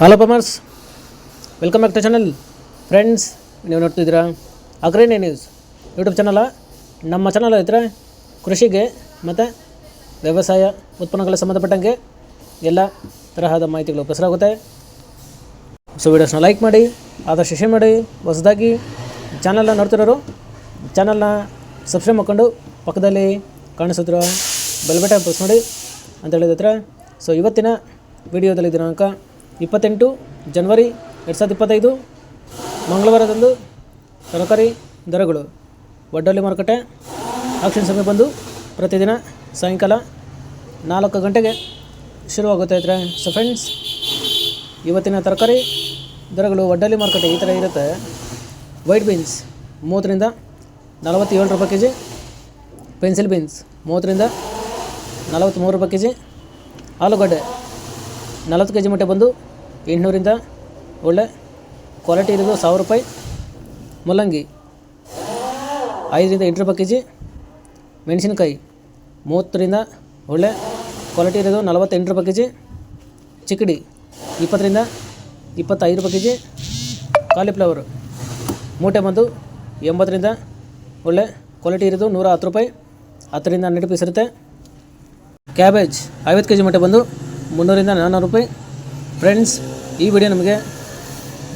Hello farmers, welcome back to channel. Friends, ನೀವು ನೋಡ್ತಿದ್ದೀರಾ ಅಗ್ರೇನಿ ನ್ಯೂಸ್ ಯೂಟ್ಯೂಬ್ ಚಾನಲ. ನಮ್ಮ ಚಾನಲ್ ಇದ್ದರೆ ಕೃಷಿಗೆ ಮತ್ತು ವ್ಯವಸಾಯ ಉತ್ಪನ್ನಗಳಿಗೆ ಸಂಬಂಧಪಟ್ಟಂಗೆ ಎಲ್ಲ ತರಹದ ಮಾಹಿತಿಗಳು ಪ್ರಸಾರ ಆಗುತ್ತೆ. ಸೊ ವಿಡಿಯೋಸ್ನ ಲೈಕ್ ಮಾಡಿ, ಆದಷ್ಟು ಶೇರ್ ಮಾಡಿ. ಹೊಸದಾಗಿ ಚಾನಲ್ನ ನೋಡ್ತಿರೋರು ಚಾನಲ್ನ ಸಬ್ಸ್ಕ್ರೈಬ್ ಮಾಡ್ಕೊಂಡು ಪಕ್ಕದಲ್ಲಿ ಕಾಣಿಸಿದ್ರು ಬೆಲ್ ಬಟನ್ ಪ್ರೆಸ್ ಮಾಡಿ ಅಂತ ಹೇಳಿದ್ರೆ. ಸೊ ಇವತ್ತಿನ ವಿಡಿಯೋದಲ್ಲಿ ದಿನಾಂಕ 28 ಜನವರಿ 2025 ಮಂಗಳವಾರದಂದು ತರಕಾರಿ ದರಗಳು ವಡ್ಡಳ್ಳಿ ಮಾರುಕಟ್ಟೆ ಆಕ್ಷನ್ ಸಮಯ ಬಂದು ಪ್ರತಿದಿನ ಸಾಯಂಕಾಲ 4 ಗಂಟೆಗೆ ಶುರುವಾಗುತ್ತೆ ಇದ್ರೆ. ಸೊ ಫ್ರೆಂಡ್ಸ್, ಇವತ್ತಿನ ತರಕಾರಿ ದರಗಳು ವಡ್ಡಳ್ಳಿ ಮಾರುಕಟ್ಟೆ ಈ ಥರ ಇರುತ್ತೆ. ವೈಟ್ ಬೀನ್ಸ್ 30 ರಿಂದ 47 ರೂಪಾಯಿ ಕೆ ಜಿ, ಪೆನ್ಸಿಲ್ ಬೀನ್ಸ್ 30 ರಿಂದ 43 ರೂಪಾಯಿ ಕೆ ಜಿ, ಆಲೂಗಡ್ಡೆ 40 ಕೆ ಜಿ ಮಟ್ಟ ಬಂದು 800 ರಿಂದ ಒಳ್ಳೆ ಕ್ವಾಲಿಟಿ ಇರೋದು 1000 ರೂಪಾಯಿ, ಮೂಲಂಗಿ 5 ರಿಂದ 8 ರೂಪಾಯಿ ಕೆ ಜಿ, ಮೆಣಸಿನಕಾಯಿ 30 ರಿಂದ ಒಳ್ಳೆ ಕ್ವಾಲಿಟಿ ಇರೋದು 48 ರೂಪಾಯಿ ಕೆ ಜಿ, ಚಿಕ್ಕಡಿ 20 ರಿಂದ 25 ರೂಪಾಯಿ ಕೆ ಜಿ, ಕಾಲಿಫ್ಲವರು ಮೂಟೆ ಬಂದು 80 ರಿಂದ ಒಳ್ಳೆ ಕ್ವಾಲಿಟಿ ಇರೋದು 110 ರೂಪಾಯಿ, 10 ರಿಂದ 12 ಪೀಸ್ ಇರುತ್ತೆ. ಕ್ಯಾಬೇಜ್ 50 ಕೆ ಜಿ ಮಟ್ಟ ಬಂದು 300 ರಿಂದ 400 ರೂಪಾಯಿ. ಫ್ರೆಂಡ್ಸ್, ಈ ವಿಡಿಯೋ ನಮಗೆ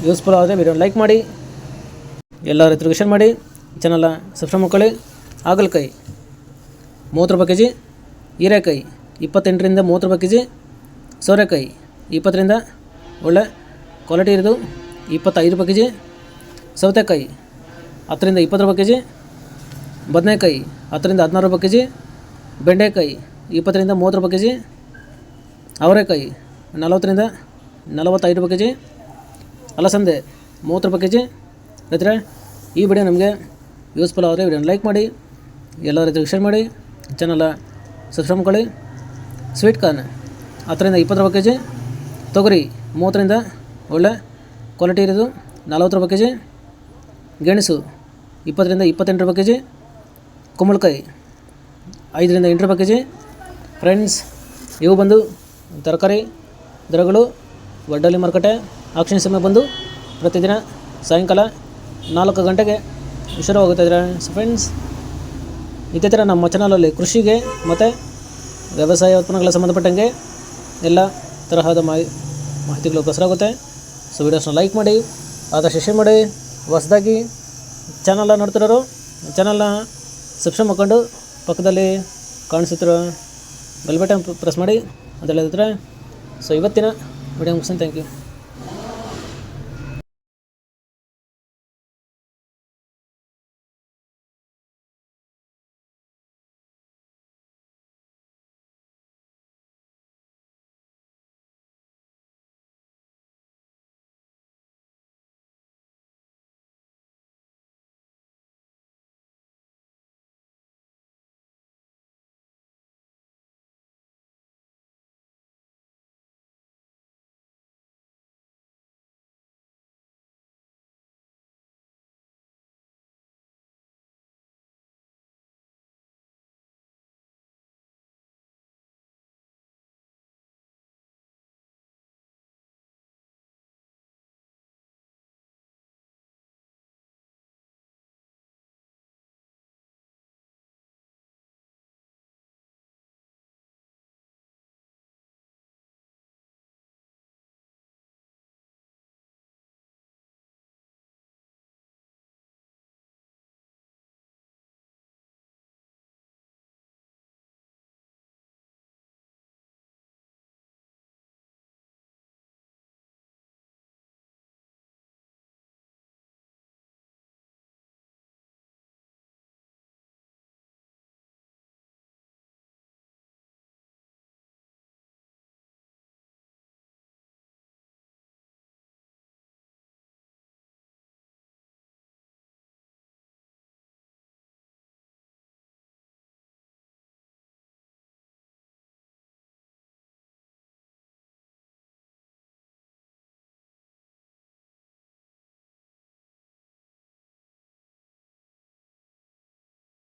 ಯೂಸ್ಫುಲ್ ಆದರೆ ವಿಡಿಯೋ ಲೈಕ್ ಮಾಡಿ, ಎಲ್ಲ ರೈತರಿಗೆ ಶೇರ್ ಮಾಡಿ, ಚಾನಲ್ನ ಸಬ್ಸ್ಕ್ರೈಬ್ ಮಾಡ್ಕೊಳ್ಳಿ. ಹಾಗಲಕಾಯಿ 30 ರೂಪಾಯಿ ಕೆ ಜಿ, ಹೀರೆಕಾಯಿ 28 ರಿಂದ 30 ರೂಪಾಯಿ ಕೆ ಜಿ, ಸೋರೆಕಾಯಿ 20 ರಿಂದ ಒಳ್ಳೆ ಕ್ವಾಲಿಟಿ ಇರೋದು 25 ರೂಪಾಯಿ ಕೆ ಜಿ, ಸೌತೆಕಾಯಿ 10 ರಿಂದ 20 ರೂಪಾಯಿ ಕೆ ಜಿ, ಬದನೆಕಾಯಿ 10 ರಿಂದ 16 ರೂಪಾಯಿ ಕೆ ಜಿ, ಬೆಂಡೆಕಾಯಿ 20 ರಿಂದ 30 ರೂಪಾಯಿ ಕೆ ಜಿ, ಅವರೆಕಾಯಿ 40 ರಿಂದ 45 ರೂಪಾಯಿ ಕೆ ಜಿ, ಅಲಸಂದೆ 30 ರೂಪಾಯಿ ಕೆ ಜಿ. ರೈತರೆ, ಈ ವಿಡಿಯೋ ನಮಗೆ ಯೂಸ್ಫುಲ್ ಆದರೆ ವಿಡಿಯೋನ ಲೈಕ್ ಮಾಡಿ, ಎಲ್ಲ ರೈತರಿಗೆ ಶೇರ್ ಮಾಡಿ, ಚಾನಲ್ ಸಬ್ಸ್ಕ್ರೈಬ್ ಮಾಡ್ಕೊಳ್ಳಿ. ಸ್ವೀಟ್ ಕಾರ್ನ್ 10 ರಿಂದ 20 ರೂಪಾಯಿ ಕೆ ಜಿ, ತೊಗರಿ 30 ರಿಂದ ಒಳ್ಳೆ ಕ್ವಾಲಿಟಿ ಇರೋದು 40 ರೂಪಾಯಿ ಕೆ ಜಿ, ಗೆಣಸು 20 ರಿಂದ 28 ರೂಪಾಯಿ ಕೆ ಜಿ, ಕುಂಬಳಕಾಯಿ 5 ರಿಂದ 8 ರೂಪಾಯಿ ಕೆ ಜಿ. ಫ್ರೆಂಡ್ಸ್, ಇವು ಬಂದು ತರಕಾರಿ ದರಗಳು ವಡ್ಡಳ್ಳಿ ಮಾರುಕಟ್ಟೆ ಆಕ್ಷನ್ ಸಮಯ ಬಂದು ಪ್ರತಿದಿನ ಸಾಯಂಕಾಲ 4 ಗಂಟೆಗೆ ಶುರುವಾಗುತ್ತಾ ಇದ್ದಾರೆ. ಸೊ ಫ್ರೆಂಡ್ಸ್, ಇದೇ ಥರ ನಮ್ಮ ಚಾನಲಲ್ಲಿ ಕೃಷಿಗೆ ಮತ್ತು ವ್ಯವಸಾಯ ಉತ್ಪನ್ನಗಳ ಸಂಬಂಧಪಟ್ಟಂಗೆ ಎಲ್ಲ ತರಹದ ಮಾಹಿತಿಗಳು ಪ್ರಸಾರ ಆಗುತ್ತೆ. ಸೊ ವಿಡಿಯೋಸ್ನ ಲೈಕ್ ಮಾಡಿ, ಆದಷ್ಟು ಶೇರ್ ಮಾಡಿ. ಹೊಸದಾಗಿ ಚಾನಲ್ನ ನೋಡ್ತಿರೋರು ಚಾನಲ್ನ ಸಬ್ಸ್ಕ್ರೈಬ್ ಮಾಡ್ಕೊಂಡು ಪಕ್ಕದಲ್ಲಿ ಕಾಣಿಸುತ್ತಿರೋ ಬೆಲ್ ಬಟನ್ ಪ್ರೆಸ್ ಮಾಡಿ ಅಂತ ಹೇಳಿದ್ರೆ. ಸೊ ಇವತ್ತಿನ ವಿಡಿಯೋ ಮುಗಿಸ್ತೀನಿ. Thank you.